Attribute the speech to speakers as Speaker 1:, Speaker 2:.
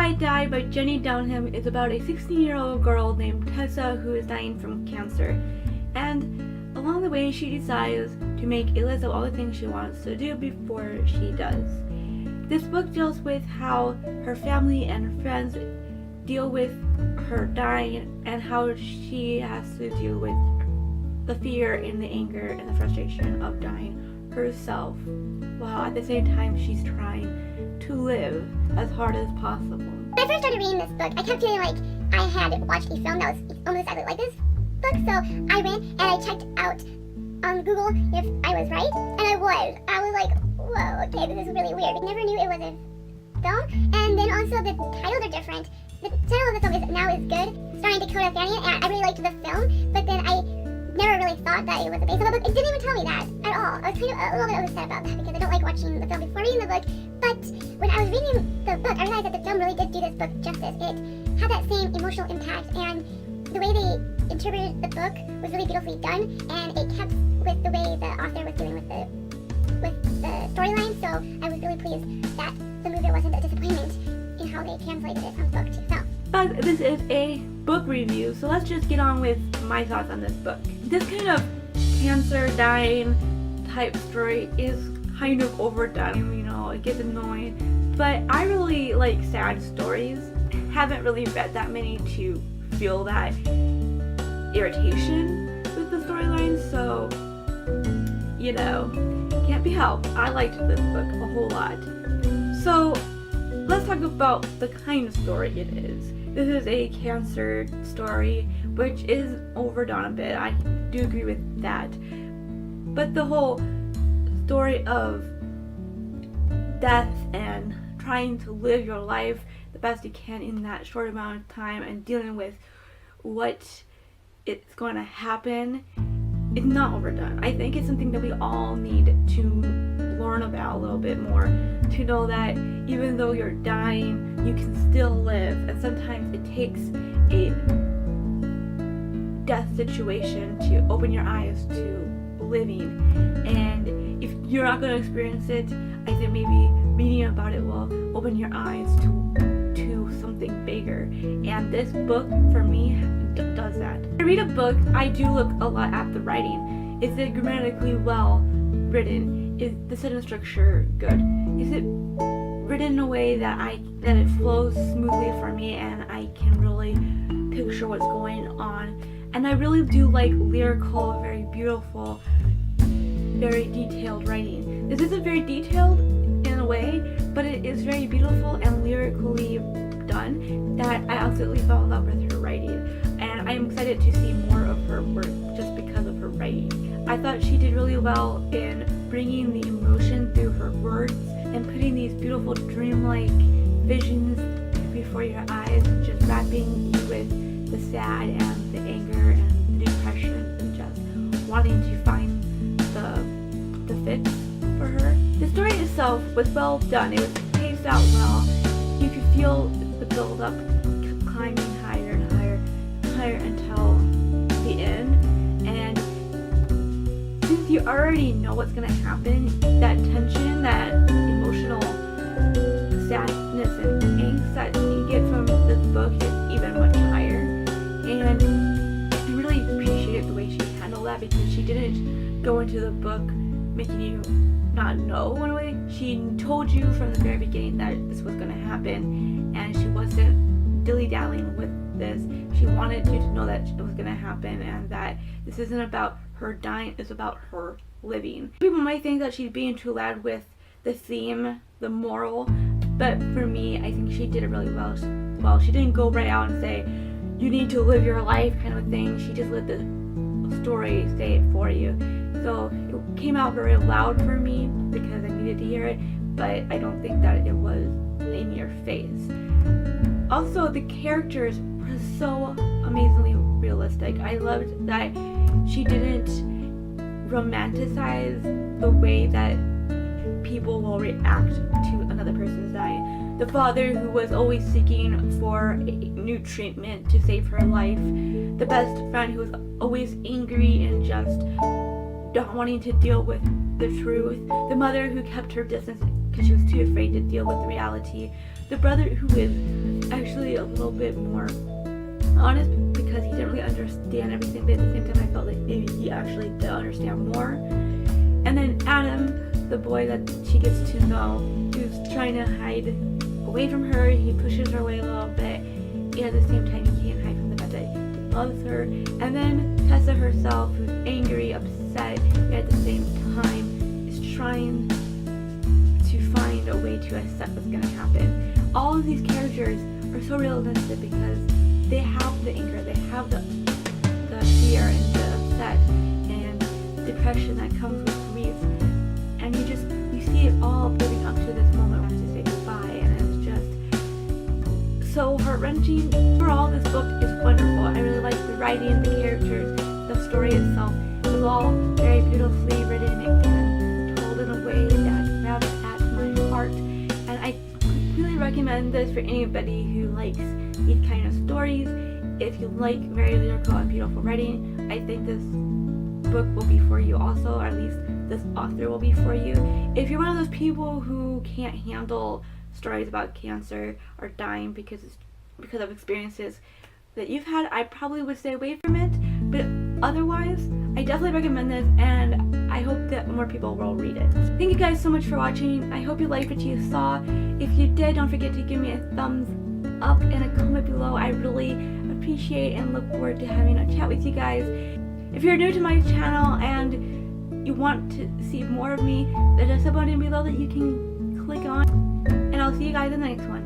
Speaker 1: I Die by Jenny Downham is about a 16-year-old girl named Tessa who is dying from cancer. And along the way, she decides to make a list of all the things she wants to do before she does. This book deals with how her family and friends deal with her dying and how she has to deal with the fear and the anger and the frustration of dying herself, while at the same time she's trying to live as hard as possible.
Speaker 2: When I first started reading this book, I kept feeling like I had watched a film that was almost exactly like this book, so I went and I checked out on Google if I was right, and I was. I was like, whoa, okay, this is really weird. I never knew it was a film, and then also the titles are different. The title of the film is Now Is Good, starring Dakota Fanning, and I really liked the film, but then I never really thought that it was a base of the book. It didn't even tell me that at all. I was kind of a little bit upset about that because I don't like watching the film before reading the book, but when I was reading the book, I realized that the film really did do this book justice. It had that same emotional impact, and the way they interpreted the book was really beautifully done, and it kept with the way the author was dealing with the storyline, so I was really pleased that the movie wasn't a disappointment in how they translated it from book to film.
Speaker 1: But this is a book review, so let's just get on with my thoughts on this book. This kind of cancer dying type story is kind of overdone, you know, it gets annoying, but I really like sad stories. Haven't really read that many to feel that irritation with the storyline, so you know, can't be helped. I liked this book a whole lot. So let's talk about the kind of story it is. This is a cancer story, which is overdone a bit. I do agree with that. But the whole story of death and trying to live your life the best you can in that short amount of time and dealing with what it's going to happen is not overdone. I think it's something that we all need to learn about a little bit more, to know that even though you're dying, you can still live, and sometimes it takes a death situation to open your eyes to living, and if you're not going to experience it, I think maybe reading about it will open your eyes to something bigger, and this book for me does that. When I read a book, I do look a lot at the writing. Is it grammatically well written? Is the sentence structure good? Is it written in a way that it flows smoothly for me and I can really picture what's going on? And I really do like lyrical, very beautiful, very detailed writing. This isn't very detailed in a way, but it is very beautiful and lyrically done that I absolutely fell in love with her writing. And I'm excited to see more of her work just because of her writing. I thought she did really well in bringing the emotion through her words and putting these beautiful dreamlike visions before your eyes, just wrapping you with the sad and the anger and the depression and just wanting to find the fix for her. The story itself was well done. It was paced out well. You could feel the build up climbing higher and higher until the end, and since you already know what's going to happen, that tension, that emotional sadness and angst that you get from this book is even much higher, and I really appreciated the way she handled that, because she didn't go into the book making you not know in a way. She told you from the very beginning that this was going to happen, and she wasn't dilly-dallying with this. She wanted you to know that it was going to happen and that this isn't about her dying, it's about her living. People might think that she's being too loud with the theme, the moral, but for me, I think she did it really well. She didn't go right out and say, you need to live your life kind of thing. She just let the story say it for you. So it came out very loud for me because I needed to hear it, but I don't think that it was in your face. Also, the characters were so amazingly realistic. I loved that she didn't romanticize the way that people will react to another person's dying. The father who was always seeking for a new treatment to save her life. The best friend who was always angry and just not wanting to deal with the truth. The mother who kept her distance because she was too afraid to deal with the reality. The brother who is actually a little bit more honest because he didn't really understand everything, but at the same time I felt like maybe he actually did understand more. And then Adam, the boy that she gets to know, who's trying to hide away from her, he pushes her away a little bit, and at the same time he can't hide from the fact that he loves her. And then Tessa herself, who's angry, upset, but at the same time is trying to find a way to accept what's going to happen. All of these characters are so realistic because they have the anger, they have the fear and the upset and depression that comes with grief, and you see it all building up to this moment where to say goodbye, and it's just so heart-wrenching. Overall, this book is wonderful. I really like the writing, the characters, the story itself. It's all very beautifully written and told in a way that grabs at my heart, and I really recommend this for anybody who likes these kind of stories. If you like very lyrical and beautiful writing, I think this book will be for you also, or at least this author will be for you. If you're one of those people who can't handle stories about cancer or dying because of experiences that you've had, I probably would stay away from it, but otherwise I definitely recommend this, and I hope that more people will read it. Thank you guys so much for watching. I hope you liked what you saw. If you did, don't forget to give me a thumbs up and a comment below. I really appreciate and look forward to having a chat with you guys. If you're new to my channel and you want to see more of me, there's a sub button below that you can click on, and I'll see you guys in the next one.